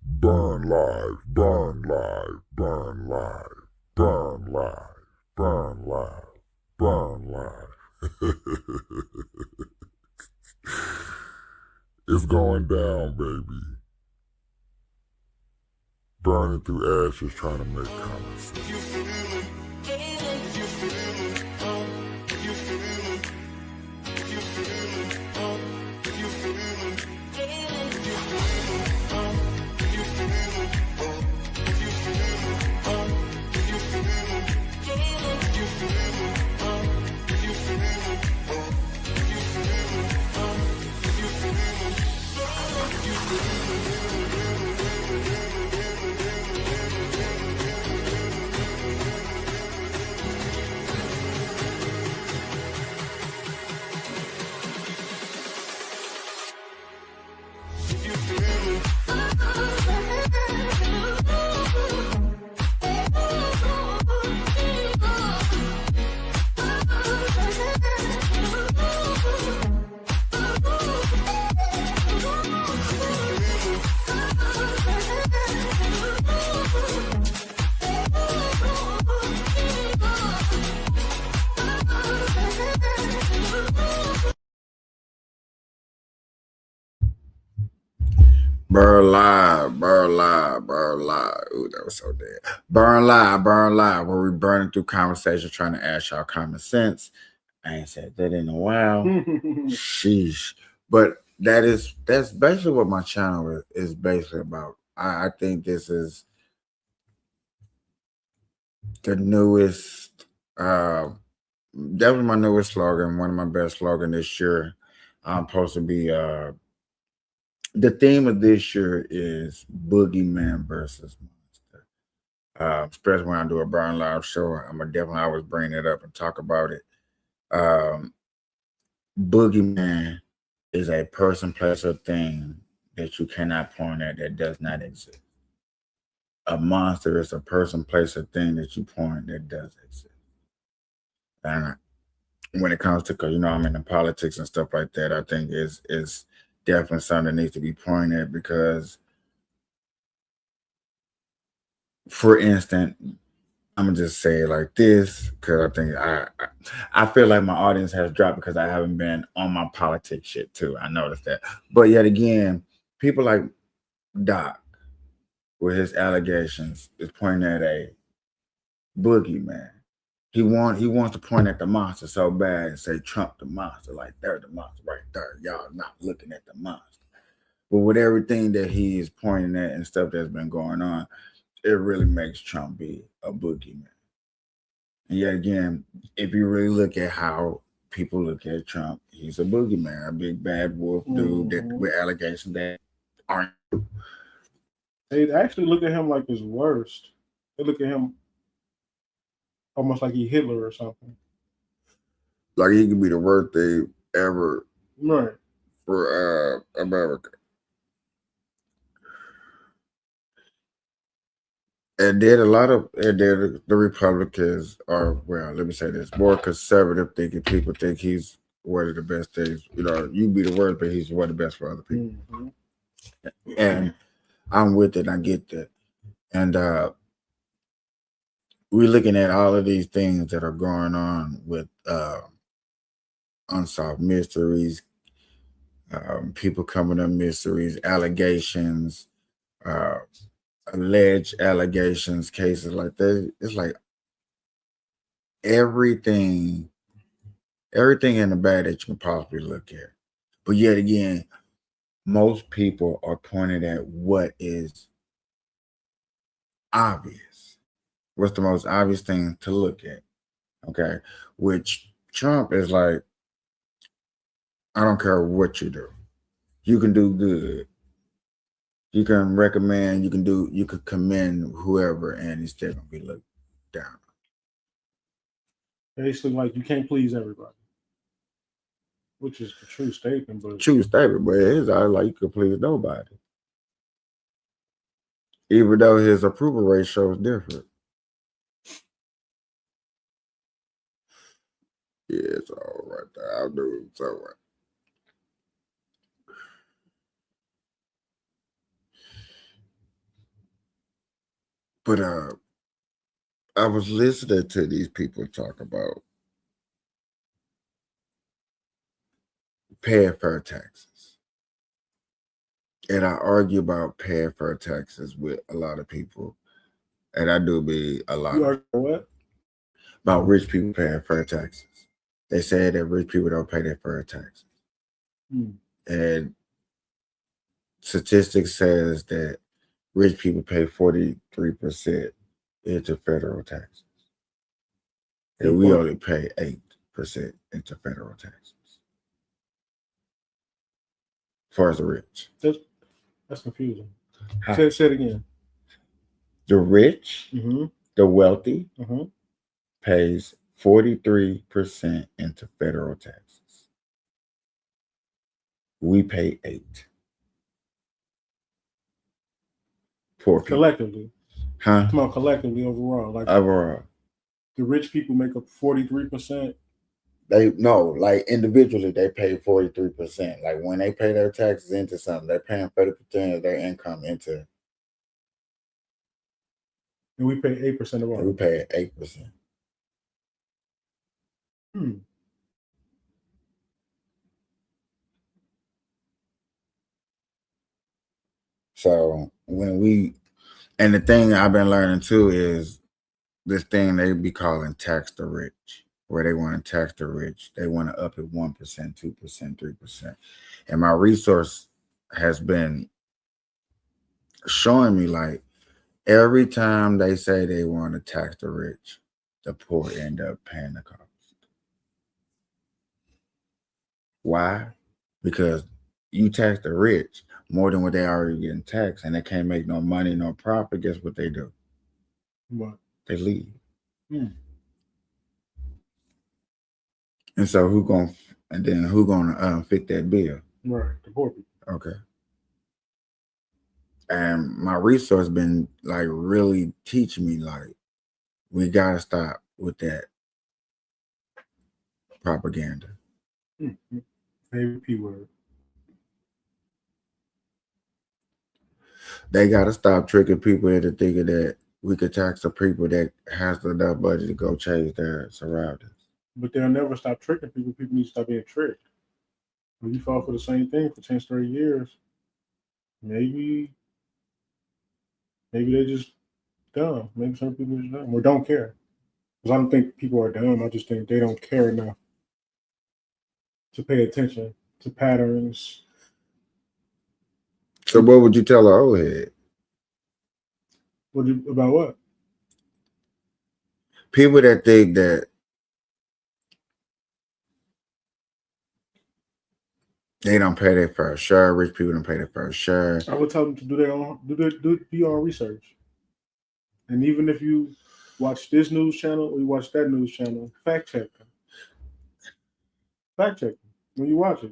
Burn live, burn live, burn live, burn live, burn live, burn live. It's going down, baby. Burning through ashes, trying to make comments. If you feel it, if you feel it, if you feel it, if you feel it, if you feel it, if you feel it, if you feel it, if you feel it, if you feel it, if you feel it, if you feel it, if you feel it, if you feel it, if you feel BurnLive, BurnLive, BurnLive. Ooh, that was so dead. BurnLive, BurnLive, where we burning through conversations trying to ask y'all common sense. I ain't said that in a while. Sheesh. But that's basically what my channel is basically about. I think this is the newest, definitely my newest slogan, one of my best slogan this year. I'm supposed to be the theme of this year is boogeyman versus monster. Especially when I do a BurnLive show, I'm gonna definitely always bring it up and talk about it. Boogeyman is a person, place, or thing that you cannot point at that does not exist. A monster is a person, place, or thing that you point that does exist. And when it comes to, because I'm into politics and stuff like that, I think is definitely something that needs to be pointed at because, for instance, I'm gonna just say it like this because I think I feel like my audience has dropped because I haven't been on my politics shit too. I noticed that, but yet again, people like Doc with his allegations is pointing at a boogeyman. He wants to point at the monster so bad and say Trump the monster, like they're the monster right there. Y'all not looking at the monster. But with everything that he is pointing at and stuff that's been going on, it really makes Trump be a boogeyman. And yet again, if you really look at how people look at Trump, he's a boogeyman, a big bad wolf dude that with allegations that aren't true. They actually look at him like his worst. They look at him almost like he Hitler or something. Like he could be the worst thing ever Right. for America. And then the Republicans are, well, let me say this, more conservative thinking people think he's one of the best things. You be the worst, but he's one of the best for other people. Mm-hmm. And I'm with it. I get that. And we're looking at all of these things that are going on with unsolved mysteries, people coming up mysteries, allegations, alleged allegations, cases like that. It's like everything in the bag that you can possibly look at. But yet again, most people are pointed at what is obvious. What's the most obvious thing to look at? Okay. Which Trump is like, I don't care what you do. You can do good. You can recommend, you could commend whoever, and he's still gonna be looked down. Basically, like you can't please everybody, which is a true statement. But True statement, but it's like you could please nobody. Even though his approval rate shows different. Yeah, it's all right there. I'll do it. It's all right. But I was listening to these people talk about paying fair taxes. And I argue about paying fair taxes with a lot of people. And I do be a lot You argue what? about rich people paying fair taxes. They say that rich people don't pay their fair taxes. And statistics says that rich people pay 43% into federal taxes. And we only pay 8% into federal taxes. As far as the rich. That's confusing. Say it again. The rich, the wealthy, pays 43% into federal taxes. We pay 8%. Poor people. Collectively. Huh? Come on, collectively overall. Like overall. The rich people make up 43%. Like individually they pay 43%. Like when they pay their taxes into something, they're paying 30% of their income into. And we pay 8% of all. And we pay 8%. So and the thing I've been learning too is this thing they be calling tax the rich, where they want to tax the rich. They want to up it 1%, 2%, 3%. And my resource has been showing me like every time they say they want to tax the rich, the poor end up paying the cost. Why? Because you tax the rich more than what they already getting taxed, and they can't make no money, no profit. Guess what they do? What? They leave. And so who gonna fit that bill? Right, the poor people. Okay. And my resource been like really teaching me like we gotta stop with that propaganda. Favorite P word. They gotta stop tricking people into thinking that we could tax the people that has enough money to go change their surroundings. But they'll never stop tricking people. People need to stop being tricked. When you fall for the same thing for 10 straight years, maybe they're just dumb. Maybe some people are just dumb or don't care. Because I don't think people are dumb. I just think they don't care enough to pay attention to patterns. So what would you tell an old head? About what? People that think that they don't pay their fair share, rich people don't pay their fair share. I would tell them to do their own research. And even if you watch this news channel or you watch that news channel, fact check them. Fact check them when you watch it,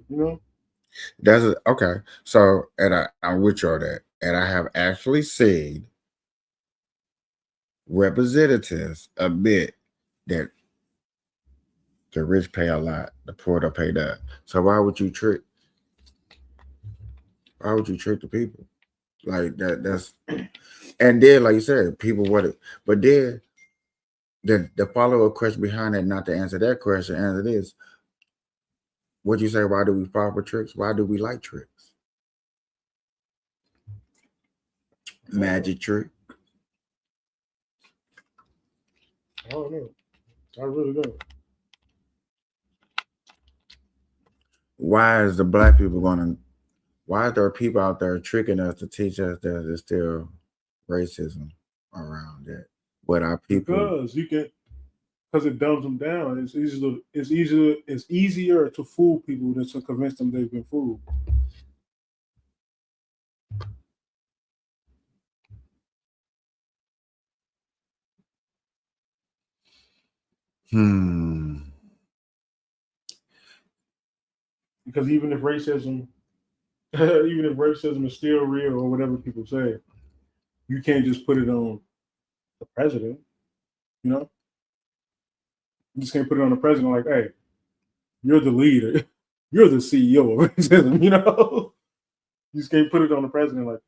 That's okay. So, and I'm with you on that. And I have actually seen representatives admit that the rich pay a lot, the poor don't pay that. So why would you trick? Why would you trick the people? Like that's and then like you said, people want it. But then the follow-up question behind that, not to answer that question, answer this. What you say, why do we fall for tricks? Why do we like tricks? Magic trick. I don't know. I really don't. Why is there people out there tricking us to teach us that there's still racism around that? What our people because it dumbs them down. It's easier to fool people than to convince them they've been fooled. Because even if racism is still real or whatever people say, you can't just put it on the president. You just can't put it on the president like, hey, you're the leader. You're the CEO of racism, You just can't put it on the president like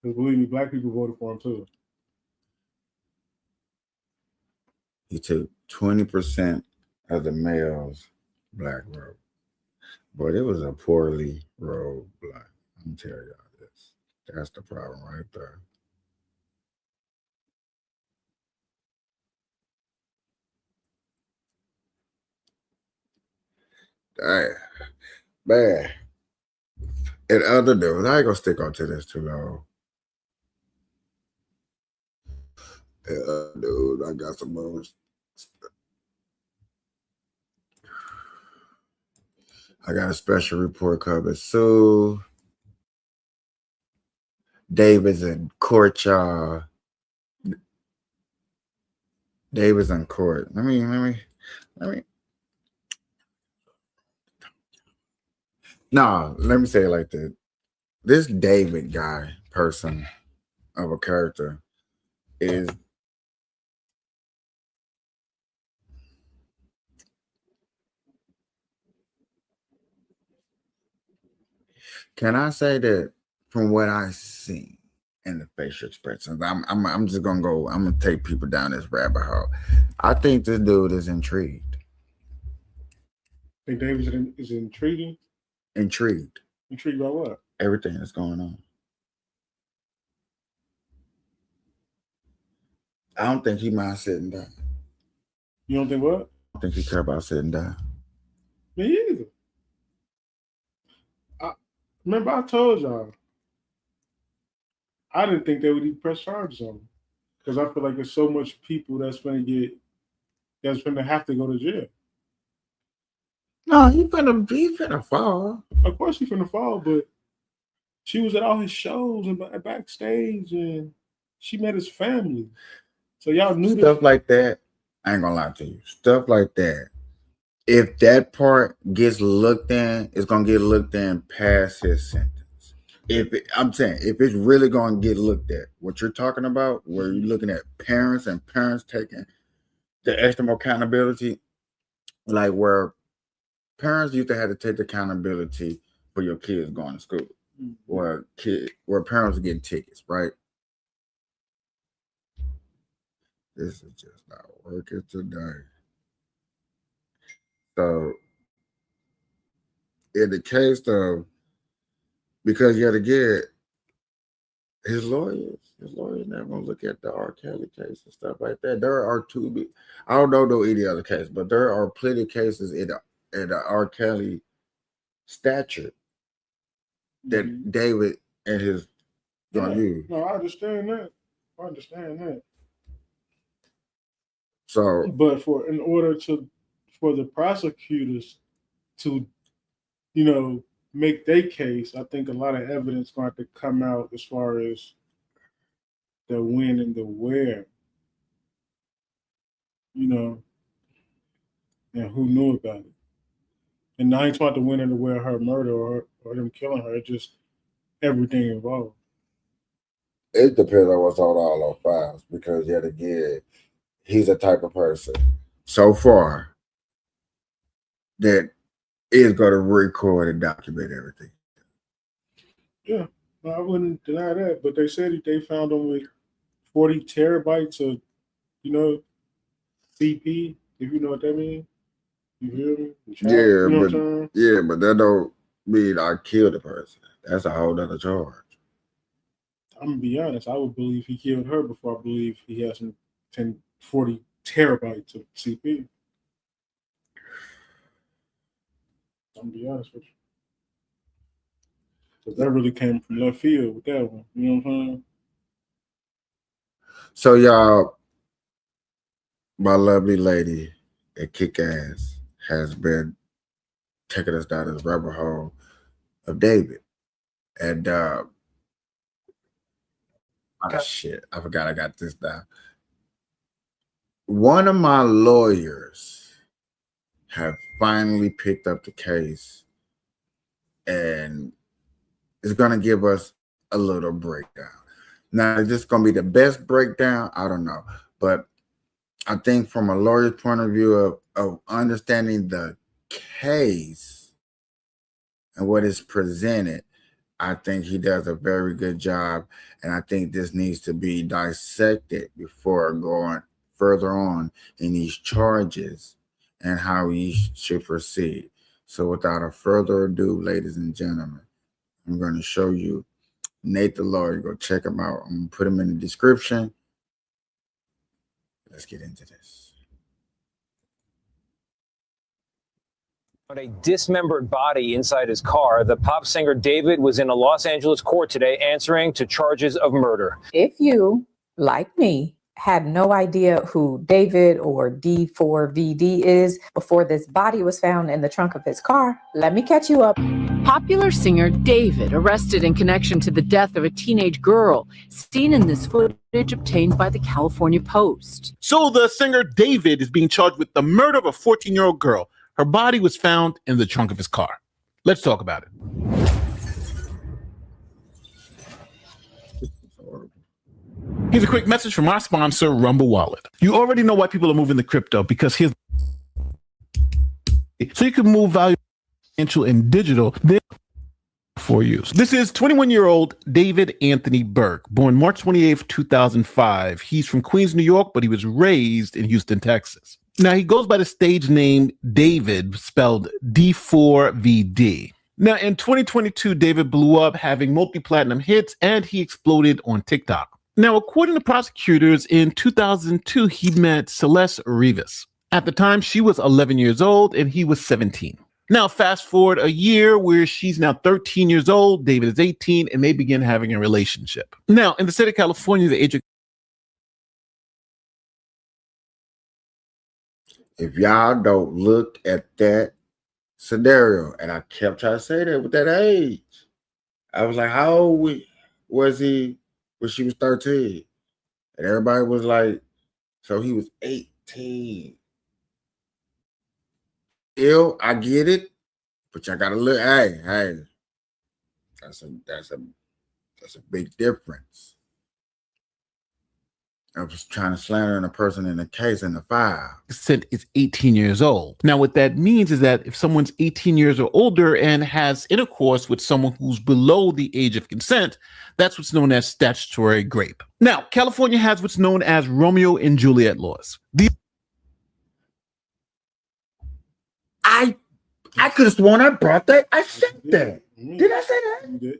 that. Because believe me, black people voted for him too. He took 20% of the males black vote. But it was a poorly rolled black. I'm gonna tell y'all this. That's the problem right there. Damn. Man. And other dudes, I ain't gonna stick on to this too long. Dude, I got some moments. I got a special report coming soon. David's in court, y'all. David's in court. Let me. No, let me say it like this. This David guy, person of a character, is can I say that from what I see in the facial expressions, I'm just gonna go, I'm gonna take people down this rabbit hole. I think this dude is intrigued. Think David is intriguing? Intrigued. Intrigued by what? Everything that's going on. I don't think he mind sitting down. You don't think what? I don't think he care about sitting down. Me either. Remember, I told y'all, I didn't think they would even press charges on him. Because I feel like there's so much people that's going to have to go to jail. No, he finna fall. Of course he's finna fall, but she was at all his shows and backstage, and she met his family. So y'all knew Stuff like that. I ain't gonna lie to you. Stuff like that. If that part gets looked in, it's gonna get looked in past his sentence. I'm saying, if it's really gonna get looked at, what you're talking about, where you're looking at parents and parents taking the extra accountability, like where parents used to have to take the accountability for your kids going to school, where parents are getting tickets, right? This is just not working today. So, in the case of, because you got to get his lawyers never gonna look at the R. Kelly case and stuff like that. There are I don't know any other case, but there are plenty of cases in the R. Kelly statute that David and his gonna use. No, I understand that. So, but for the prosecutors to, make their case, I think a lot of evidence going to have to come out as far as the when and the where, and who knew about it. And I ain't talking about the when and the where her murder or them killing her, just everything involved. It depends on what's on all our files, because yet again, he's the type of person so far that is going to record and document everything. Yeah, I wouldn't deny that, but they said they found him with 40 terabytes of, CP, if you know what that means. You hear me? But that don't mean I killed the person. That's a whole other charge. I'm gonna be honest. I would believe he killed her before I believe he has some 40 terabytes of CP. I'm gonna be honest with you. Because that really came from left field with that one. You know what I'm saying? So y'all, my lovely lady at Kick Ass has been taking us down this rabbit hole of David. And shit, I forgot I got this down. One of my lawyers have finally picked up the case and is going to give us a little breakdown. Now, is this going to be the best breakdown? I don't know. But I think from a lawyer's point of view of understanding the case and what is presented, I think he does a very good job, and I think this needs to be dissected before going further on in these charges and how he should proceed. So, without a further ado, ladies and gentlemen, I'm going to show you Nate the Lawyer. Go check him out. I'm going to put him in the description. Let's get into this. A dismembered body inside his car. The pop singer David was in a Los Angeles court today answering to charges of murder. If you, like me, had no idea who David or D4VD is before this body was found in the trunk of his car, let me catch you up. Popular singer David arrested in connection to the death of a teenage girl, seen in this footage obtained by the California Post. So the singer David is being charged with the murder of a 14-year-old girl. Her body was found in the trunk of his car. Let's talk about it. Here's a quick message from our sponsor, Rumble Wallet. You already know why people are moving to crypto, because here's so you can move value financial and digital for you. This is 21-year-old David Anthony Burke, born March 28th, 2005. He's from Queens, New York, but he was raised in Houston, Texas. Now, he goes by the stage name David, spelled D4VD. Now, in 2022, David blew up, having multi-platinum hits, and he exploded on TikTok. Now, according to prosecutors, in 2002, he met Celeste Rivas. At the time, she was 11 years old, and he was 17. Now, fast forward a year where she's now 13 years old, David is 18, and they begin having a relationship. Now, in the state of California, the age of If y'all don't look at that scenario, and I kept trying to say that with that age, I was like, how old was he when she was 13? And everybody was like, so he was 18. Still, I get it, but y'all gotta look. Hey, that's a big difference. I was trying to slander a person in a case in the file. is 18 years old. Now, what that means is that if someone's 18 years or older and has intercourse with someone who's below the age of consent, that's what's known as statutory rape. Now, California has what's known as Romeo and Juliet laws. I could have sworn I brought that. I said that. Did I say that? You did.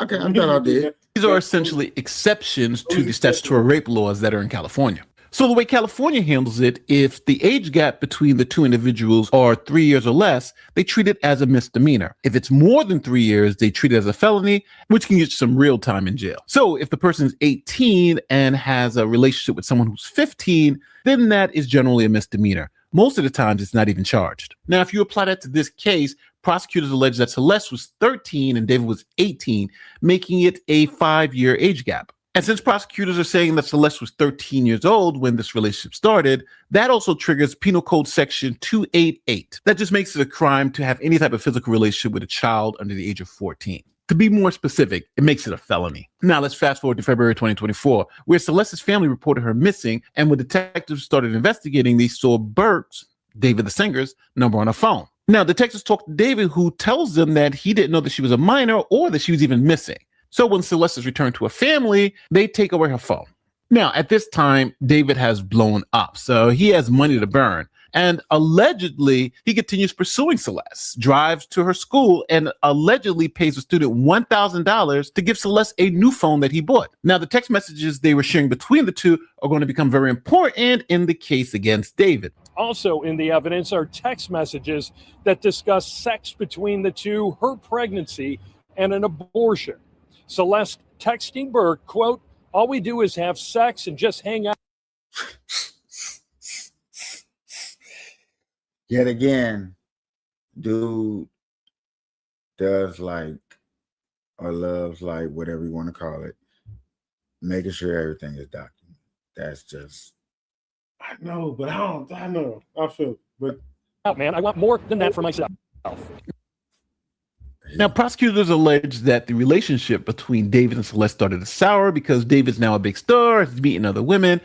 Okay, I'm done. I did. These are essentially exceptions to the statutory rape laws that are in California. So the way California handles it, if the age gap between the two individuals are 3 years or less, they treat it as a misdemeanor. If it's more than 3 years, they treat it as a felony, which can get you some real time in jail. So if the person is 18 and has a relationship with someone who's 15, then that is generally a misdemeanor. Most of the times, it's not even charged. Now, if you apply that to this case, prosecutors allege that Celeste was 13 and David was 18, making it a 5-year age gap. And since prosecutors are saying that Celeste was 13 years old when this relationship started, that also triggers Penal Code Section 288. That just makes it a crime to have any type of physical relationship with a child under the age of 14. To be more specific, it makes it a felony. Now, let's fast forward to February 2024, where Celeste's family reported her missing, and when detectives started investigating, they saw Burke's, David the singer's, number on her phone. Now, detectives talked to David, who tells them that he didn't know that she was a minor or that she was even missing. So when Celeste is returned to her family, they take away her phone. Now, at this time, David has blown up, so he has money to burn. And allegedly, he continues pursuing Celeste, drives to her school, and allegedly pays the student $1,000 to give Celeste a new phone that he bought. Now, the text messages they were sharing between the two are going to become very important in the case against David. Also in the evidence are text messages that discuss sex between the two, her pregnancy, and an abortion. Celeste texting Burke, quote, "All we do is have sex and just hang out." Yet again, dude does like or loves like whatever you want to call it, making sure everything is documented. That's just I know, but I know. I feel it. But Out, man, I want more than that for myself. Now, prosecutors allege that the relationship between David and Celeste started to sour because David's now a big star, he's meeting other women.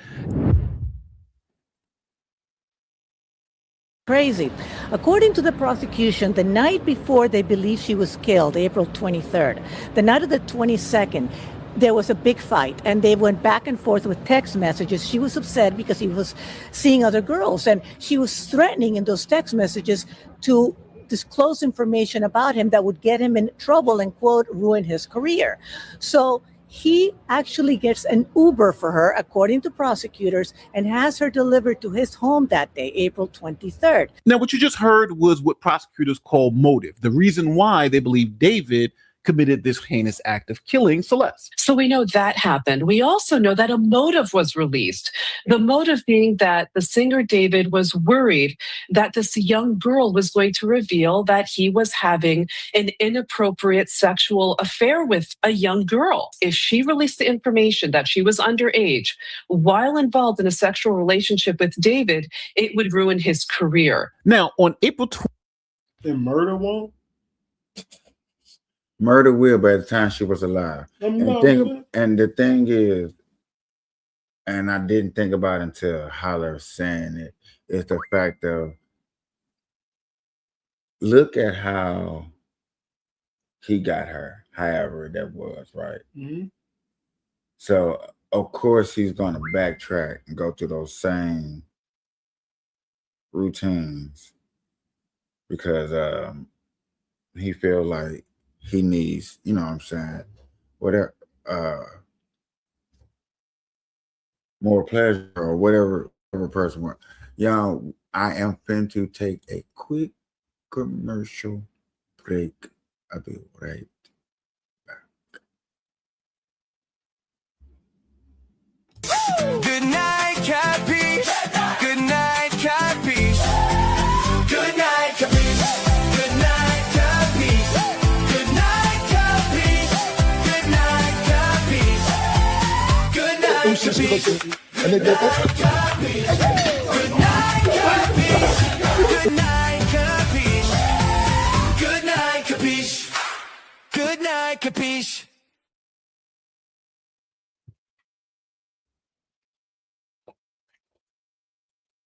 crazy. According to the prosecution, the night before they believe she was killed, April 23rd, the night of the 22nd, there was a big fight and they went back and forth with text messages. She was upset because he was seeing other girls and she was threatening in those text messages to disclose information about him that would get him in trouble and, quote, ruin his career. So he actually gets an Uber for her, according to prosecutors, and has her delivered to his home that day, April 23rd. Now, what you just heard was what prosecutors call motive, the reason why they believe David committed this heinous act of killing Celeste. So we know that happened. We also know that a motive was released. The motive being that the singer David was worried that this young girl was going to reveal that he was having an inappropriate sexual affair with a young girl. If she released the information that she was underage while involved in a sexual relationship with David, it would ruin his career. Now, on April 20th, And murder won't? Murder will by the time she was alive. And the thing is, and I didn't think about it until Holler saying it, is the fact of, look at how he got her, however that was, right? Mm-hmm. So, of course, he's going to backtrack and go through those same routines because he feels like he needs, you know what I'm saying, whatever, more pleasure or whatever person wants. Y'all, I am fin to take a quick commercial break. I'll be right back. Good night, Capiche. Good night, Capiche. Good night, Capiche. Good night, Capiche. Good night, Capiche. Good night, Capiche. Good night, Capiche. Good night, Capiche. Good night, Capiche. Good night, Capiche. Good night, Capiche. Good night, Capiche.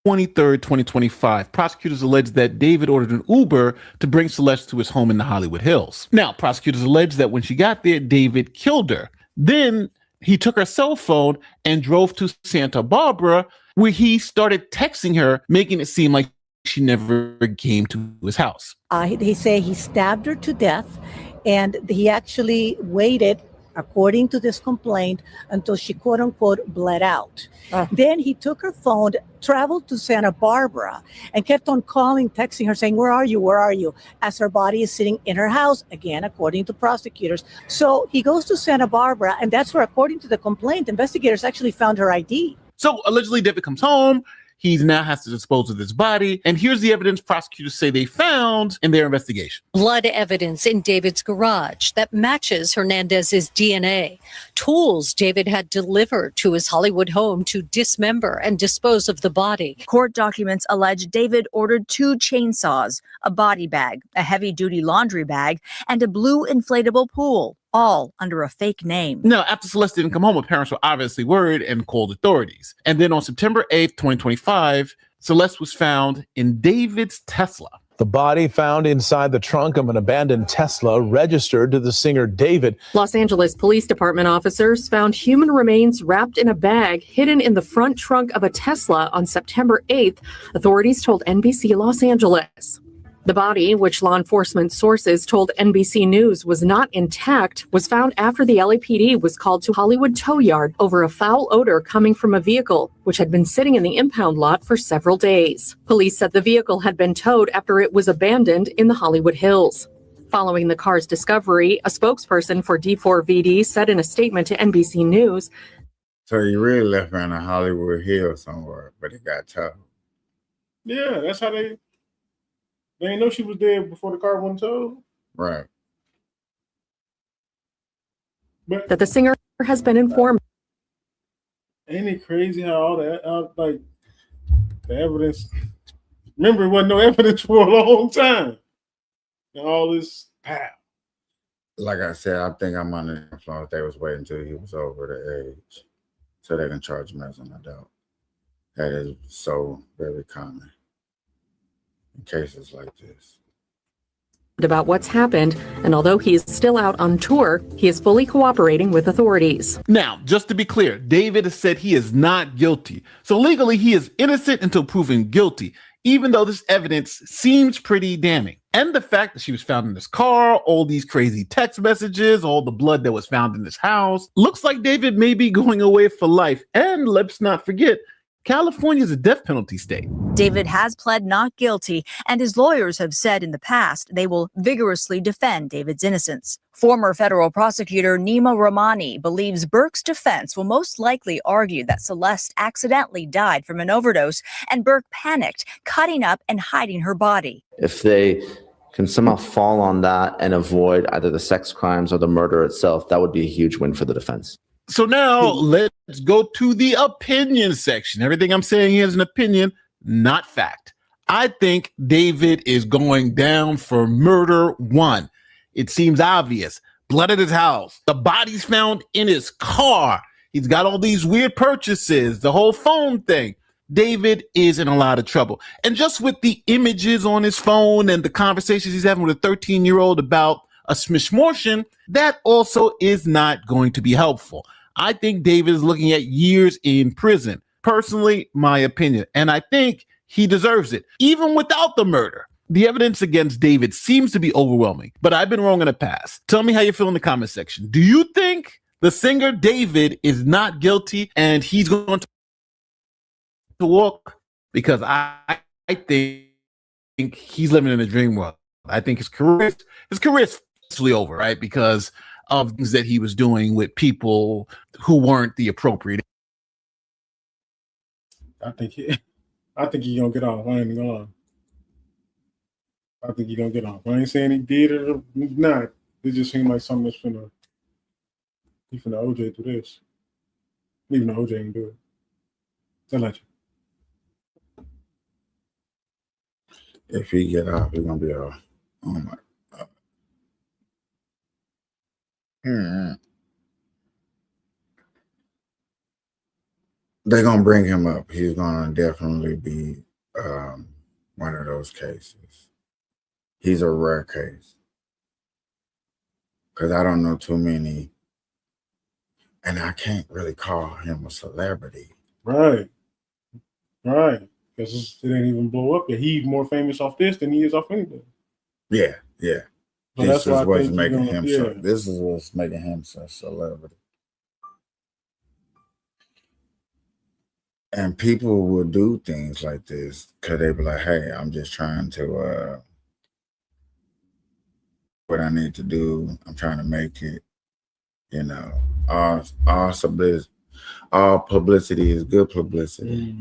23rd, 2025, prosecutors allege that David ordered an Uber to bring Celeste to his home in the Hollywood Hills. Now, prosecutors allege that when she got there, David killed her. Then he took her cell phone and drove to Santa Barbara, where he started texting her, making it seem like she never came to his house. They say he stabbed her to death, and he actually waited, according to this complaint, until she, quote unquote, bled out. Then he took her phone, traveled to Santa Barbara, and kept on calling, texting her, saying, where are you? Where are you? As her body is sitting in her house, again, according to prosecutors. So he goes to Santa Barbara, and that's where, according to the complaint, investigators actually found her ID. So allegedly, David comes home. He now has to dispose of his body. And here's the evidence prosecutors say they found in their investigation. Blood evidence in David's garage that matches Hernandez's DNA. Tools David had delivered to his Hollywood home to dismember and dispose of the body. Court documents allege David ordered 2 chainsaws, a body bag, a heavy-duty laundry bag, and a blue inflatable pool, all under a fake name. Now, after Celeste didn't come home, her parents were obviously worried and called authorities. And then on September 8th, 2025, Celeste was found in David's Tesla. The body found inside the trunk of an abandoned Tesla registered to the singer David. Los Angeles Police Department officers found human remains wrapped in a bag hidden in the front trunk of a Tesla on September 8th, authorities told NBC Los Angeles. The body, which law enforcement sources told NBC News was not intact, was found after the LAPD was called to Hollywood Tow Yard over a foul odor coming from a vehicle, which had been sitting in the impound lot for several days. Police said the vehicle had been towed after it was abandoned in the Hollywood Hills. Following the car's discovery, a spokesperson for D4VD said in a statement to NBC News, so you really left her in a Hollywood Hill somewhere, but it got towed. Yeah, that's how they didn't know she was dead before the car went towed. Right. But that the singer has been informed. Ain't it crazy how all that, like, the evidence, remember, it wasn't no evidence for a long time. And all this pow. Like I said, I think I'm under the influence. They was waiting until he was over the age so they can charge him as an adult. That is so very common. in cases like this. About what's happened, and although he is still out on tour, he is fully cooperating with authorities. Now, just to be clear, David has said he is not guilty. So legally, he is innocent until proven guilty, even though this evidence seems pretty damning. And the fact that she was found in his car, all these crazy text messages, all the blood that was found in his house, looks like David may be going away for life. And let's not forget, California is a death penalty state. David has pled not guilty, and his lawyers have said in the past they will vigorously defend David's innocence. Former federal prosecutor Nima Rahmani believes Burke's defense will most likely argue that Celeste accidentally died from an overdose and Burke panicked, cutting up and hiding her body. If they can somehow fall on that and avoid either the sex crimes or the murder itself, that would be a huge win for the defense. So now let's go to the opinion section. Everything I'm saying here is an opinion, not fact. I think David is going down for murder one. It seems obvious. Blood at his house. The body's found in his car. He's got all these weird purchases, the whole phone thing. David is in a lot of trouble. And just with the images on his phone and the conversations he's having with a 13-year-old about a smishmortion, that also is not going to be helpful. I think David is looking at years in prison. Personally, my opinion. And I think he deserves it, even without the murder. The evidence against David seems to be overwhelming, but I've been wrong in the past. Tell me how you feel in the comment section. Do you think the singer David is not guilty and he's going to walk? Because I think he's living in a dream world. I think his career is actually over, right? Because of things that he was doing with people who weren't the appropriate. I think he's gonna get off. I ain't gonna lie. I think he's gonna get off. I ain't saying he did it or not. It just seemed like something that's finna OJ do this. Even though OJ ain't do it. Tell that you. If he get off, he's gonna be off. Oh my God. They're gonna bring him up. He's gonna definitely be one of those cases. He's a rare case because I don't know too many, and I can't really call him a celebrity. Right. Because it ain't even blow up yet. He's more famous off this than he is off anything. Yeah. So This that's why is I what's think making he's gonna- him. yeah. This is what's making him such a celebrity. And people will do things like this because they be like, "Hey, I'm just trying to what I need to do. I'm trying to make it. You know, all publicity is good publicity."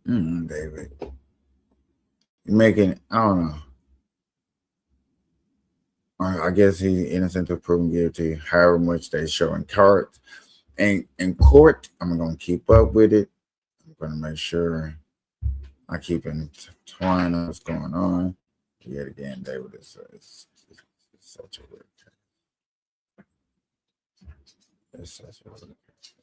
Mm-hmm. David, you're making. I don't know. I guess he's innocent until proven guilty. However much they show in court, I'm gonna keep up with it. I'm gonna make sure I keep entwined on what's going on. Yet again, David is such a weird case. It's such a weird case.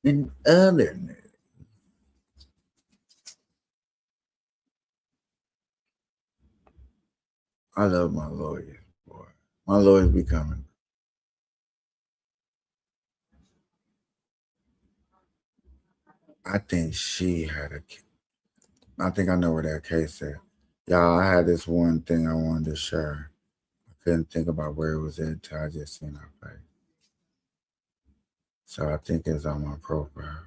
In other news, I love my lawyer, boy. My lawyers be coming. I think she had I think I know where that case is. Y'all, I had this one thing I wanted to share. I couldn't think about where it was at until I just seen her face. So I think it's on my profile.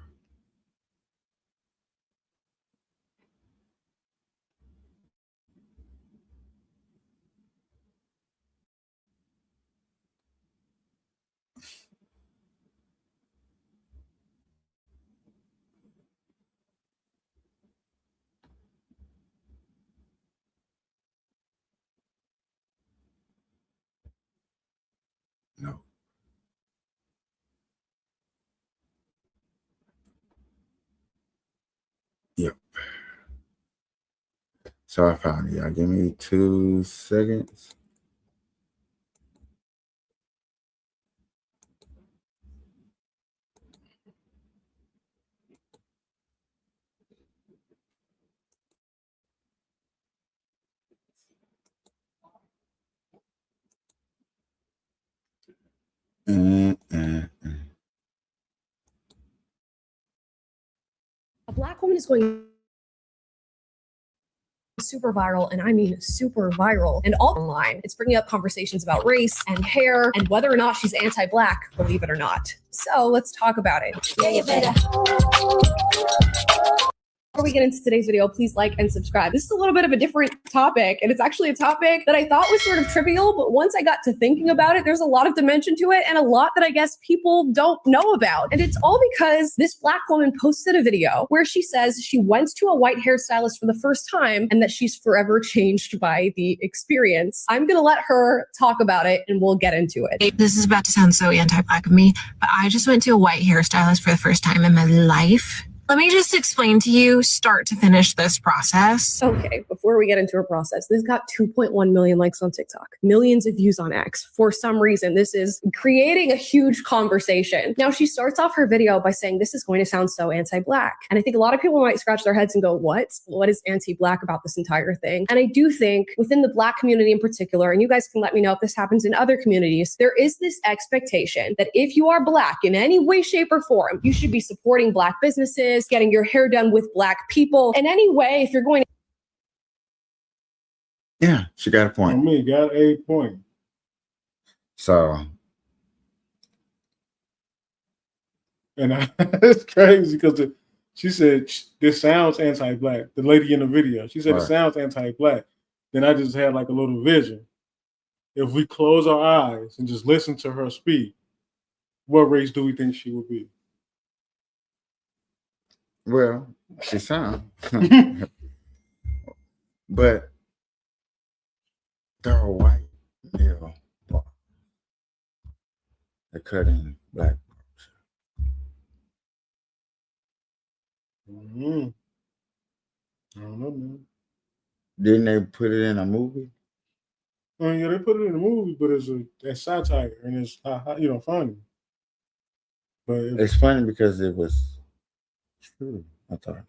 No. Yep. So I found it. Y'all give me 2 seconds. Black woman is going super viral, and I mean super viral, and all online. It's bringing up conversations about race and hair and whether or not she's anti-Black, believe it or not. So let's talk about it. Before we get into today's video, please like and subscribe. This is a little bit of a different topic, and it's actually a topic that I thought was sort of trivial, but once I got to thinking about it, there's a lot of dimension to it and a lot that I guess people don't know about. And it's all because this Black woman posted a video where she says she went to a white hairstylist for the first time and that she's forever changed by the experience. I'm gonna let her talk about it and we'll get into it. This is about to sound so anti-Black of me, but I just went to a white hairstylist for the first time in my life. Let me just explain to you start to finish this process. Okay, before we get into her process, this got 2.1 million likes on TikTok, millions of views on X. For some reason, this is creating a huge conversation. Now, she starts off her video by saying this is going to sound so anti-Black. And I think a lot of people might scratch their heads and go, what? What is anti-Black about this entire thing? And I do think within the Black community in particular, and you guys can let me know if this happens in other communities, there is this expectation that if you are Black in any way, shape, or form, you should be supporting Black businesses, getting your hair done with Black people. In any way, if you're going to... Yeah, she got a point. I mean, got a point. So. And it's crazy because she said, this sounds anti-Black. The lady in the video, she said, Right. It sounds anti-Black. Then I just had like a little vision. If we close our eyes and just listen to her speak, what race do we think she would be? Well, she sound. But they're a white male. They're cutting Black. Mm-hmm. I don't know, man. Didn't they put it in a movie? I mean, yeah, they put it in a movie, but it's satire and it's funny. But It's funny because it was true. I thought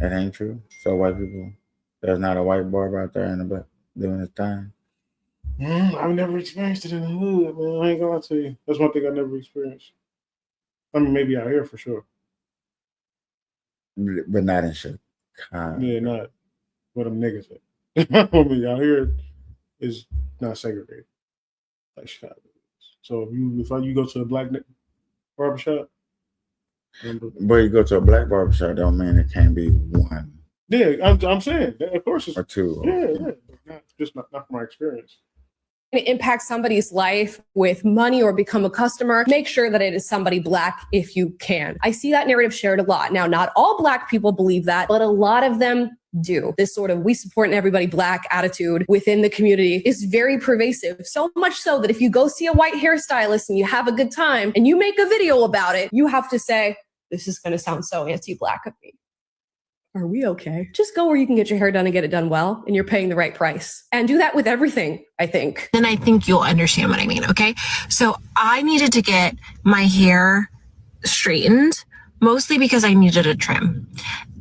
it ain't true. So white people, there's not a white barber out there in the back doing his thing. I've never experienced it in the hood, man. I ain't gonna lie to you. That's one thing I never experienced. I mean, maybe out here for sure. But not in Chicago. Yeah, not what them niggas say. I mean, out here is not segregated like Chicago is. So if you go to a Black barbershop, But you go to a Black barbershop, don't mean it can't be one. Yeah, I'm saying that, of course it's or two. Yeah. Not from my experience. Impact somebody's life with money or become a customer, make sure that it is somebody Black if you can. I see that narrative shared a lot. Now, not all Black people believe that, but a lot of them do. This sort of we support everybody Black attitude within the community is very pervasive. So much so that if you go see a white hairstylist and you have a good time and you make a video about it, you have to say, this is going to sound so anti-Black of me. Are we okay? Just go where you can get your hair done and get it done well, and you're paying the right price. And do that with everything, I think. Then I think you'll understand what I mean, okay? So I needed to get my hair straightened, mostly because I needed a trim.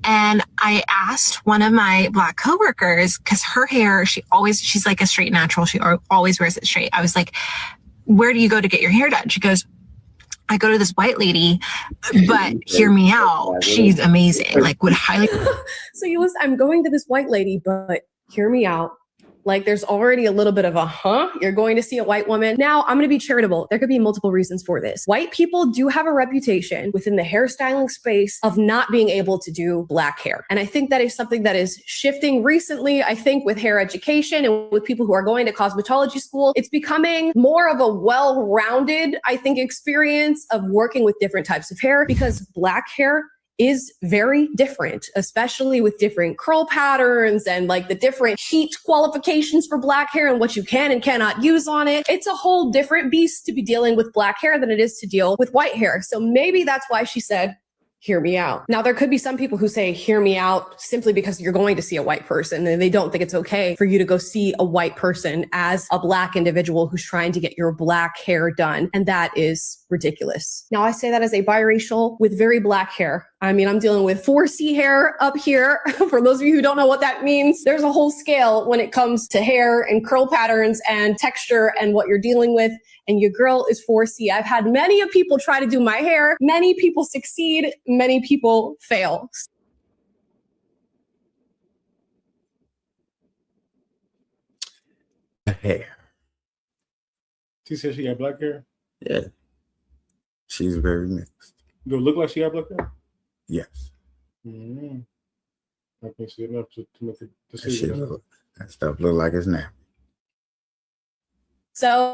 And I asked one of my Black coworkers, because her hair, she's like a straight natural. She always wears it straight. I was like, where do you go to get your hair done? She goes, I go to this white lady, but hear me out. She's amazing. Like, would highly. So you listen, I'm going to this white lady, but hear me out. Like, there's already a little bit of a, you're going to see a white woman. Now, I'm going to be charitable. There could be multiple reasons for this. White people do have a reputation within the hairstyling space of not being able to do Black hair. And I think that is something that is shifting recently. I think with hair education and with people who are going to cosmetology school, it's becoming more of a well-rounded, I think, experience of working with different types of hair, because Black hair is very different, especially with different curl patterns and like the different heat qualifications for Black hair and what you can and cannot use on it. It's a whole different beast to be dealing with Black hair than it is to deal with white hair. So maybe that's why she said, hear me out. Now, there could be some people who say, hear me out simply because you're going to see a white person and they don't think it's okay for you to go see a white person as a Black individual who's trying to get your Black hair done. And that is ridiculous. Now, I say that as a biracial with very black hair. I mean, I'm dealing with 4C hair up here. For those of you who don't know what that means, there's a whole scale when it comes to hair and curl patterns and texture and what you're dealing with. And your girl is 4C. I've had many of people try to do my hair. Many people succeed. Many people fail. Hair. She said she got black hair. Yeah. She's very mixed. Do it look like she got black hair? Yes. Mm-hmm. I can't see enough to make a That, decision. that stuff look like it's now. So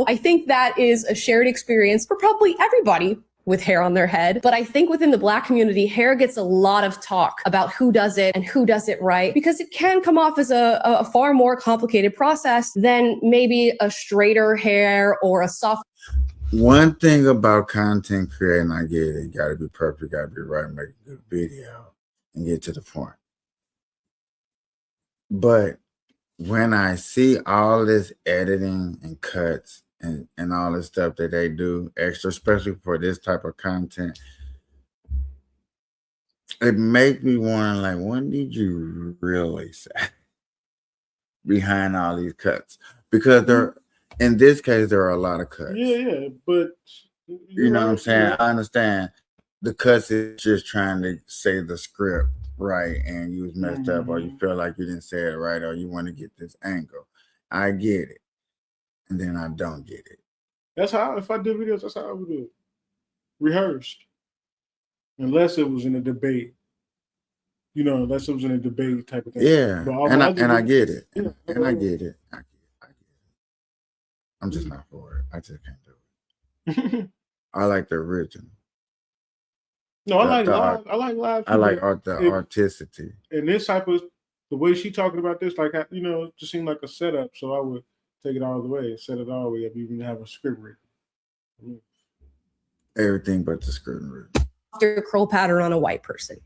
I think that is a shared experience for probably everybody with hair on their head. But I think within the Black community, hair gets a lot of talk about who does it and who does it right, because it can come off as a far more complicated process than maybe a straighter hair or a soft. One thing about content creating, I get it. You gotta be perfect, gotta be right, make a good video and get to the point. But when I see all this editing and cuts and all this stuff that they do extra, especially for this type of content, it makes me wonder, like, what did you really say behind all these cuts? Because in this case, there are a lot of cuts. Yeah, but you know what I'm saying? I understand the cuts is just trying to say the script right, and you was messed up, or you feel like you didn't say it right, or you want to get this angle. I get it, and then I don't get it. That's how, if I did videos, that's how I would do it. Rehearsed. Unless it was in a debate. You know, unless it was in a debate type of thing. Yeah, and I get it. Yeah, and I get it. I get it. I'm just not for it. I just can't do it. I like the original. No, I like live. I like live. I like the artisticity. And this type of, the way she talking about this, like, you know, it just seemed like a setup. So I would take it all the way, set it all the way up, even have a script written. Everything but the script written. After a curl pattern on a white person.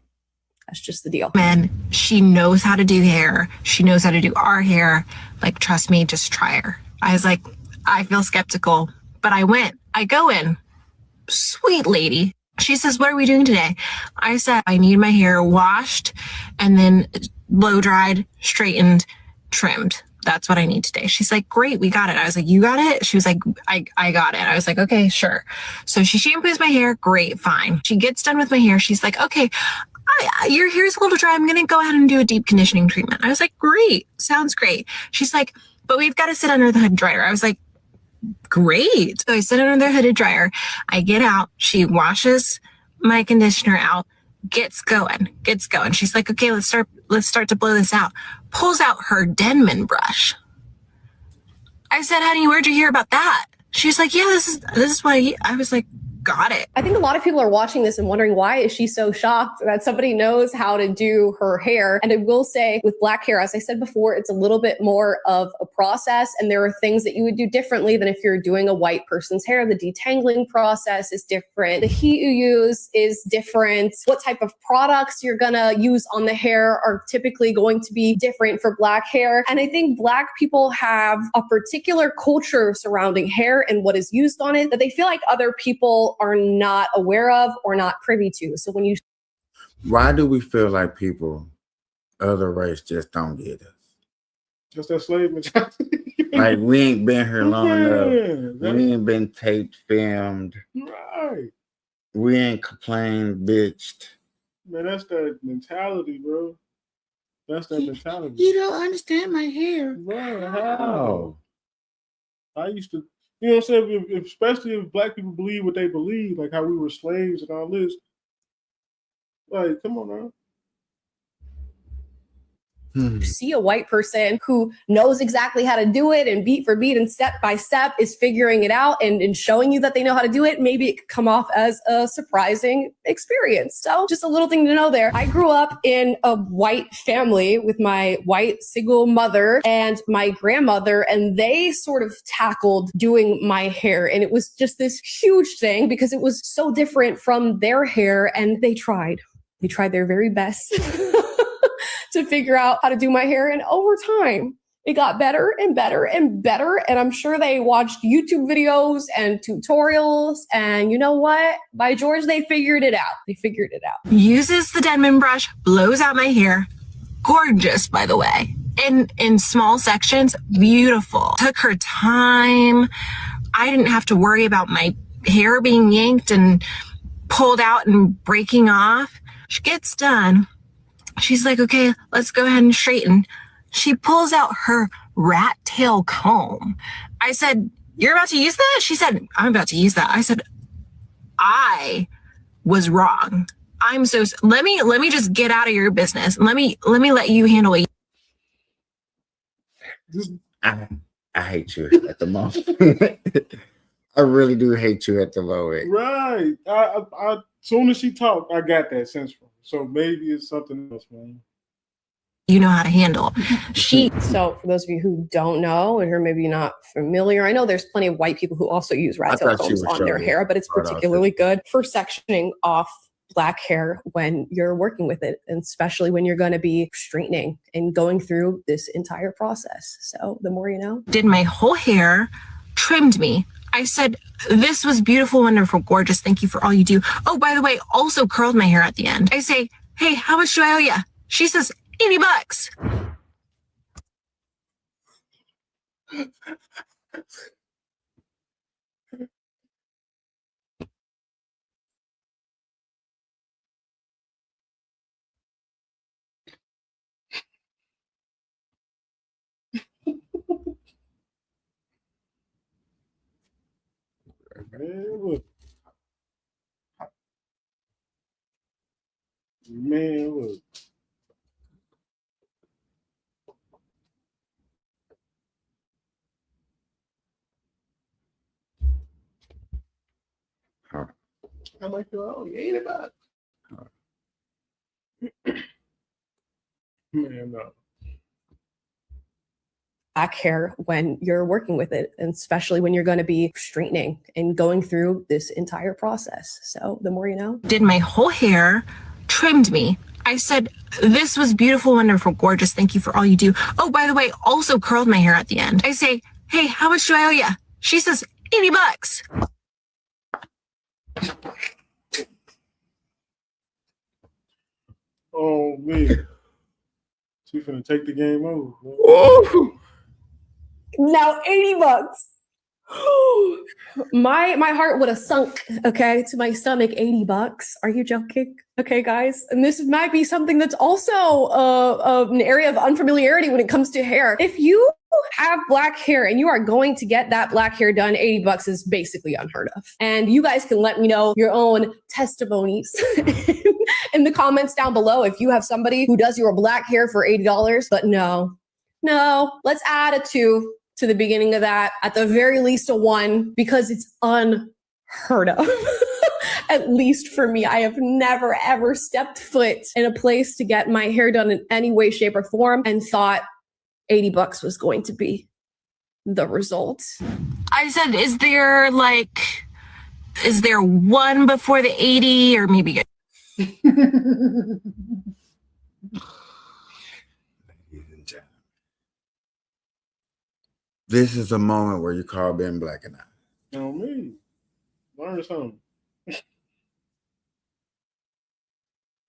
That's just the deal. Man, she knows how to do hair. She knows how to do our hair. Like, trust me, just try her. I was like, I feel skeptical, but I go in. Sweet lady. She says, what are we doing today? I said, I need my hair washed and then blow dried, straightened, trimmed. That's what I need today. She's like, great, we got it. I was like, you got it? She was like, I got it. I was like, okay, sure. So she shampoos my hair. Great, fine. She gets done with my hair. She's like, okay, your hair's a little dry. I'm going to go ahead and do a deep conditioning treatment. I was like, great. Sounds great. She's like, but we've got to sit under the hood dryer. I was like, great. So I sit under the hooded dryer. I get out. She washes my conditioner out, gets going. She's like, okay, let's start to blow this out. Pulls out her Denman brush. I said, honey, where'd you hear about that? She's like, yeah, this is what I was like, got it. I think a lot of people are watching this and wondering, why is she so shocked that somebody knows how to do her hair? And I will say, with black hair, as I said before, it's a little bit more of a process, and there are things that you would do differently than if you're doing a white person's hair. The detangling process is different. The heat you use is different. What type of products you're gonna use on the hair are typically going to be different for black hair. And I think black people have a particular culture surrounding hair and what is used on it that they feel like other people are not aware of or not privy to. So when you... Why do we feel like people, other race, just don't get us? Just that slave mentality. Like, we ain't been here long enough. We ain't been taped, filmed. Right. We ain't complained, bitched. Man, that's that mentality, bro. That's that mentality. You don't understand my hair. Bro, how? I used to... You know what I'm saying? Especially if black people believe what they believe, like how we were slaves and all this. Like, come on, man. See a white person who knows exactly how to do it, and beat for beat and step by step is figuring it out and showing you that they know how to do it, maybe it could come off as a surprising experience. So just a little thing to know there. I grew up in a white family with my white single mother and my grandmother, and they sort of tackled doing my hair. And it was just this huge thing because it was so different from their hair, and they tried their very best to figure out how to do my hair. And over time, It got better and better and better. And I'm sure they watched YouTube videos and tutorials. And you know what? By George, they figured it out. They figured it out. Uses the Denman brush, blows out my hair. Gorgeous, by the way. In small sections, beautiful. Took her time. I didn't have to worry about my hair being yanked and pulled out and breaking off. She gets done. She's like, okay, let's go ahead and straighten. She pulls out her rat tail comb. I said, you're about to use that? She said, I'm about to use that. I said, I was wrong. I'm so, let me just get out of your business. Let me let you handle it. I hate you at the moment. I really do hate you at the low end. Right. I soon as she talked, I got that sense from her. So maybe it's something else, man. You know how to handle. So for those of you who don't know and who are maybe not familiar, I know there's plenty of white people who also use rat tail combs on their hair, but it's particularly good for sectioning off black hair when you're working with it, and especially when you're going to be straightening and going through this entire process. So the more you know. Did my whole hair, trimmed me. I said, this was beautiful, wonderful, gorgeous. Thank you for all you do. Oh, by the way, also curled my hair at the end. I say, hey, how much do I owe you? She says, $80. Man, look. Man, look. Huh. I'm like, oh, you ain't about. Man, no. Black hair when you're working with it, and especially when you're going to be straightening and going through this entire process. So the more you know. Did my whole hair, trimmed me. I said, this was beautiful, wonderful, gorgeous. Thank you for all you do. Oh, by the way, also curled my hair at the end. I say, hey, how much do I owe you? She says, $80. Oh, man. She finna take the game over. Now $80. My heart would have sunk, okay, to my stomach. $80. Are you joking? Okay, guys. And this might be something that's also an area of unfamiliarity when it comes to hair. If you have black hair and you are going to get that black hair done, $80 is basically unheard of. And you guys can let me know your own testimonies in the comments down below if you have somebody who does your black hair for $80. But no, let's add a 2 to the beginning of that, at the very least a 1, because it's unheard of. At least for me, I have never ever stepped foot in a place to get my hair done in any way, shape, or form and thought $80 was going to be the result. I said, is there one before the 80 or maybe? This is a moment where you call Ben Black and I. No, me. Learn something.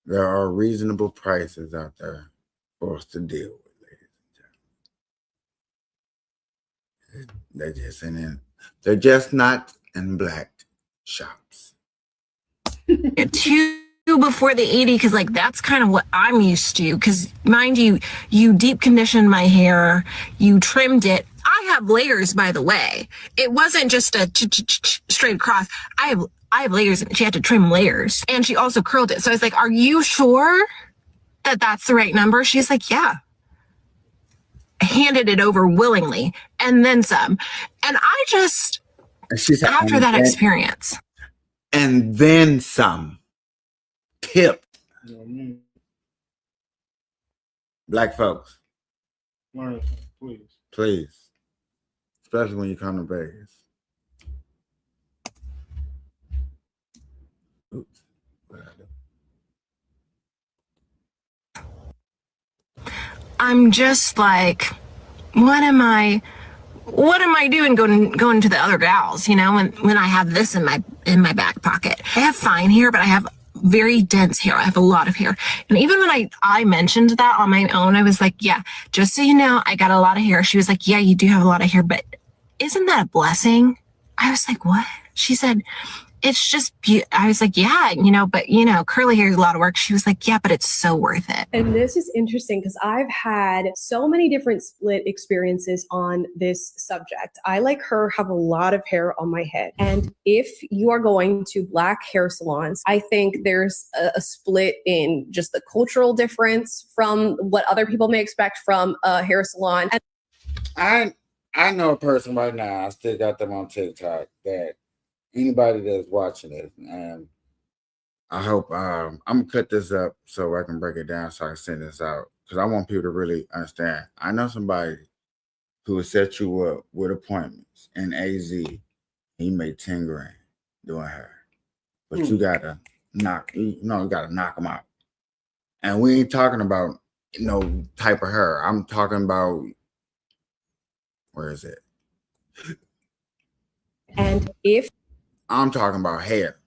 There are reasonable prices out there for us to deal with, ladies and gentlemen. They're just not in black shops. 2 before the 80, because like that's kind of what I'm used to. Because mind you, you deep conditioned my hair, you trimmed it. I have layers, by the way. It wasn't just a straight across. I have layers, and she had to trim layers, and she also curled it. So I was like, "Are you sure that that's the right number?" She's like, "Yeah." Handed it over willingly, and then some. And I just after that experience, and then some. Tip. Black folks. Learn, please. Please. Especially when you come to Vegas. Oops. What did I do? I'm just like, what am I doing going to the other gals, when I have this in my back pocket? I have fine hair, but I have very dense hair. I have a lot of hair. And even when I mentioned that on my own, I was like, yeah, just so you know, I got a lot of hair. She was like, yeah, you do have a lot of hair, but isn't that a blessing? I was like, what? She said, it's just, I was like, yeah, but curly hair is a lot of work. She was like, yeah, but it's so worth it. And this is interesting because I've had so many different split experiences on this subject. I, like her, have a lot of hair on my head. And if you are going to black hair salons, I think there's a split in just the cultural difference from what other people may expect from a hair salon. I know a person right now, I still got them on TikTok, that anybody that's watching it, and I hope I'm gonna cut this up so I can break it down so I can send this out, because I want people to really understand. I know somebody who will set you up with appointments in AZ. He made 10 grand doing hair, but you gotta knock them out. And we ain't talking about no type of hair. I'm talking about, where is it? And if I'm talking about hair,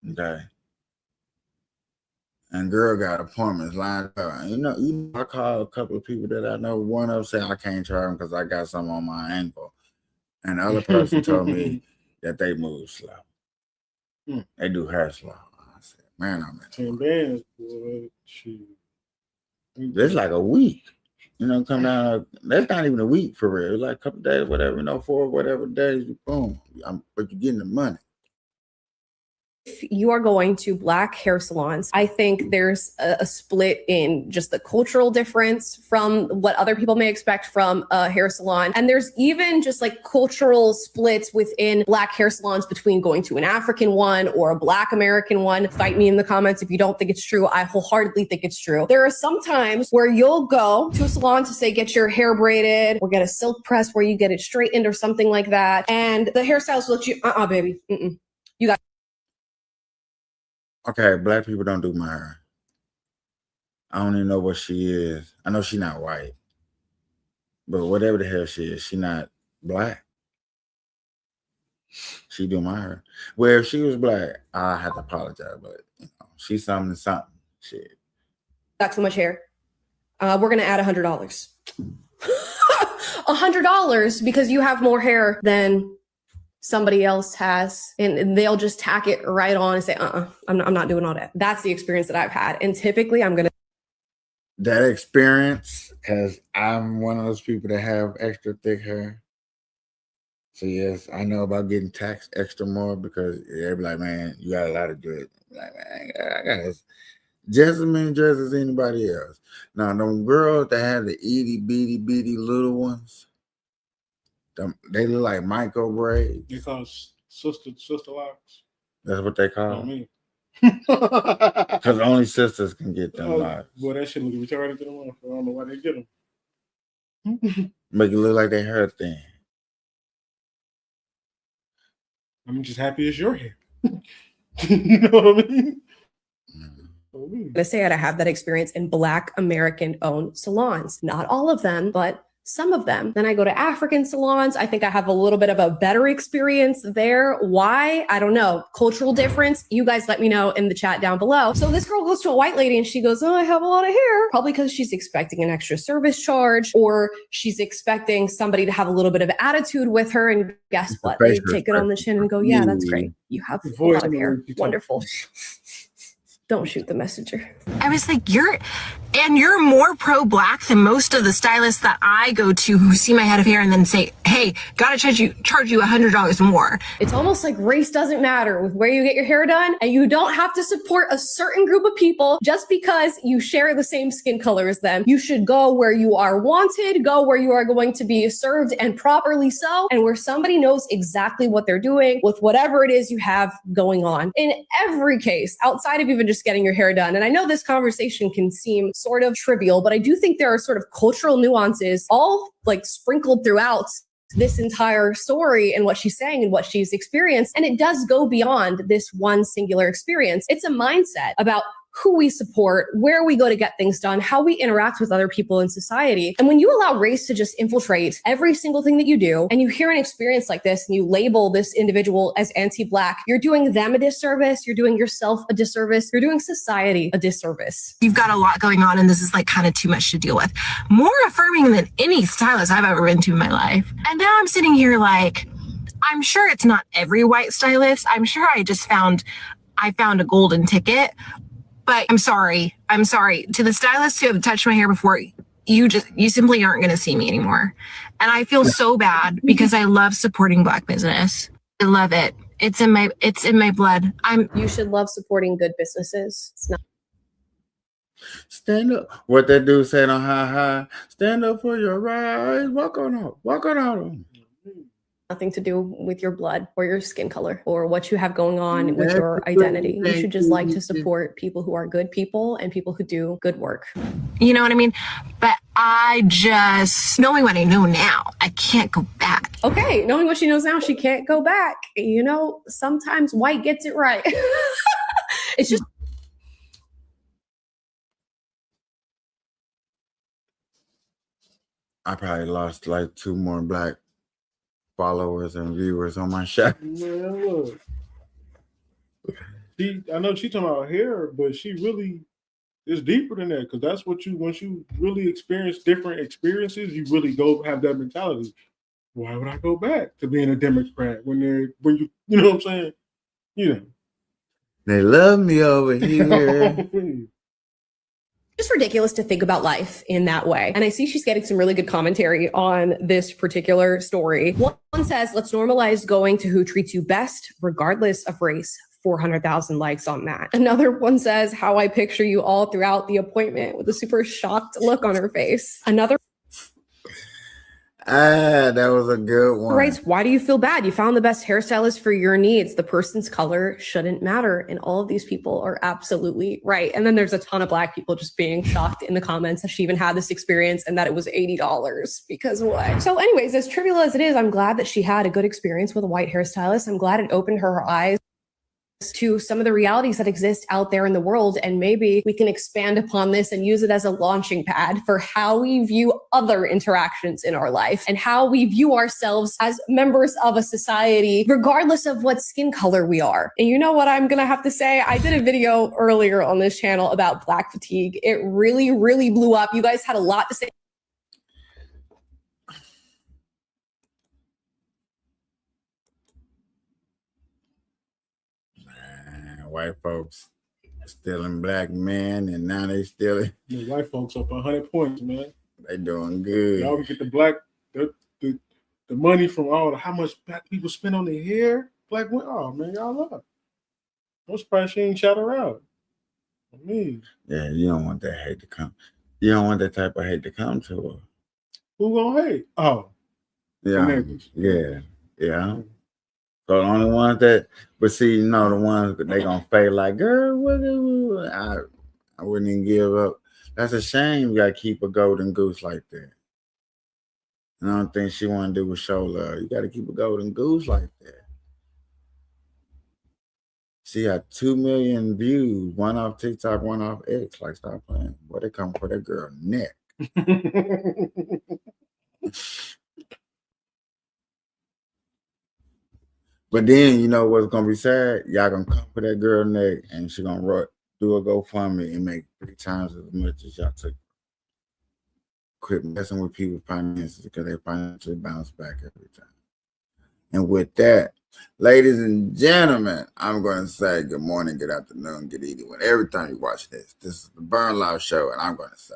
okay? And girl got appointments lined up. And I call a couple of people that I know. One of them said I can't try them because I got something on my ankle. And the other person told me that they move slow. They do hair slow. I said, man, I'm 10 bands, boy. Shoot. It's like a week. Come down. That's not even a week for real. It's like a couple of days, whatever, 4 whatever days, boom. But you're getting the money. If you are going to black hair salons, I think there's a split in just the cultural difference from what other people may expect from a hair salon. And there's even just like cultural splits within black hair salons between going to an African one or a black American one. Fight me in the comments if you don't think it's true. I wholeheartedly think it's true. There are some times where you'll go to a salon to say, get your hair braided or get a silk press where you get it straightened or something like that. And the hairstylist looks at you, baby. You got. Okay, black people don't do my hair. I don't even know what she is. I know she's not white. But whatever the hell she is, she not black. She do my hair. Well, if she was black, I have to apologize, but she's something. Shit. Got too much hair. We're gonna add $100. $100 because you have more hair than somebody else has, and they'll just tack it right on and say, I'm not doing all that. That's the experience that I've had. And typically that experience, because I'm one of those people that have extra thick hair. So yes, I know about getting taxed extra more because they're like, man, you got a lot of good. Like, man, I got just as many dresses as anybody else. Now, them girls that have the itty bitty little ones, they look like micro braids. They call sister locks. That's what they call me. Because only sisters can get them locks. Boy, that shit look retarded to them. I don't know why they get them. Make it look like they hair thin. I'm just happy it's your hair. You know what I mean? Let's say I have that experience in Black American-owned salons. Not all of them, but some of them. Then I go to African salons. I think I have a little bit of a better experience there. Why? I don't know. Cultural difference. You guys let me know in the chat down below. So this girl goes to a white lady and she goes, I have a lot of hair. Probably because she's expecting an extra service charge, or she's expecting somebody to have a little bit of attitude with her. And guess what? They take it on the chin and go, yeah, that's great. You have a lot of hair. Wonderful. Don't shoot the messenger. I was like, you're more pro-black than most of the stylists that I go to who see my head of hair and then say, hey, gotta charge you $100 more. It's almost like race doesn't matter with where you get your hair done, and you don't have to support a certain group of people just because you share the same skin color as them. You should go where you are wanted, go where you are going to be served, and properly so, and where somebody knows exactly what they're doing with whatever it is you have going on. In every case, outside of even just getting your hair done, and I know this conversation can seem sort of trivial, but I do think there are sort of cultural nuances all like sprinkled throughout this entire story and what she's saying and what she's experienced. And it does go beyond this one singular experience. It's a mindset about who we support, where we go to get things done, how we interact with other people in society. And when you allow race to just infiltrate every single thing that you do, and you hear an experience like this and you label this individual as anti-Black, you're doing them a disservice, you're doing yourself a disservice, you're doing society a disservice. You've got a lot going on and this is like kind of too much to deal with. More affirming than any stylist I've ever been to in my life. And now I'm sitting here like, I'm sure it's not every white stylist. I'm sure I found a golden ticket. But I'm sorry. To the stylists who have touched my hair before, you simply aren't going to see me anymore. And I feel so bad because I love supporting Black business. I love it. It's in my blood. You should love supporting good businesses. It's not. Stand up. What that dude said on High. Stand up for your rights. Walk on out. Nothing to do with your blood or your skin color or what you have going on with your identity. You should just like to support people who are good people and people who do good work. You know what I mean? But knowing what I know now, I can't go back. Okay, knowing what she knows now, she can't go back. You know, sometimes white gets it right. It's just. I probably lost like 2 more Black followers and viewers on my show. Man, look. I know she talking about hair, but she really is deeper than that, because that's what once you really experience different experiences, you really go have that mentality. Why would I go back to being a Democrat when you know what I'm saying? You know. They love me over here. Just ridiculous to think about life in that way. And I see she's getting some really good commentary on this particular story. One says, let's normalize going to who treats you best, regardless of race. 400,000 likes on that. Another one says, how I picture you all throughout the appointment, with a super shocked look on her face. Another that was a good one. writes, why do you feel bad? You found the best hairstylist for your needs. The person's color shouldn't matter. And all of these people are absolutely right. And then there's a ton of Black people just being shocked in the comments that she even had this experience and that it was $80 because what? So anyways, as trivial as it is, I'm glad that she had a good experience with a white hairstylist. I'm glad it opened her eyes to some of the realities that exist out there in the world. And maybe we can expand upon this and use it as a launching pad for how we view other interactions in our life and how we view ourselves as members of a society, regardless of what skin color we are. And you know what I'm going to have to say? I did a video earlier on this channel about Black fatigue. It really, really blew up. You guys had a lot to say. White folks stealing Black men, and now they stealing. The white folks up 100 points, man. They doing good. Y'all can get the money from how much Black people spend on their hair. Black women, oh man, y'all up. I'm surprised she ain't shout her out. I mean, yeah, you don't want that hate to come. You don't want that type of hate to come to her. Who gonna hate? Oh, yeah, yeah. So the only ones that, but see, you know, the ones that they gonna fade like, girl, what? I wouldn't even give up. That's a shame. You gotta keep a golden goose like that. And I don't think she want to do with show love. You gotta keep a golden goose like that. She had 2 million views, one off TikTok, one off X. Like, stop playing. Boy, they come for that girl neck. But then, you know what's gonna be sad? Y'all gonna come for that girl neck, and she gonna do a GoFundMe and make 3 times as much as y'all took. Quit messing with people's finances, because they financially bounce back every time. And with that, ladies and gentlemen, I'm gonna say good morning, good afternoon, good evening. Every time you watch this, this is the BurnLive show, and I'm gonna say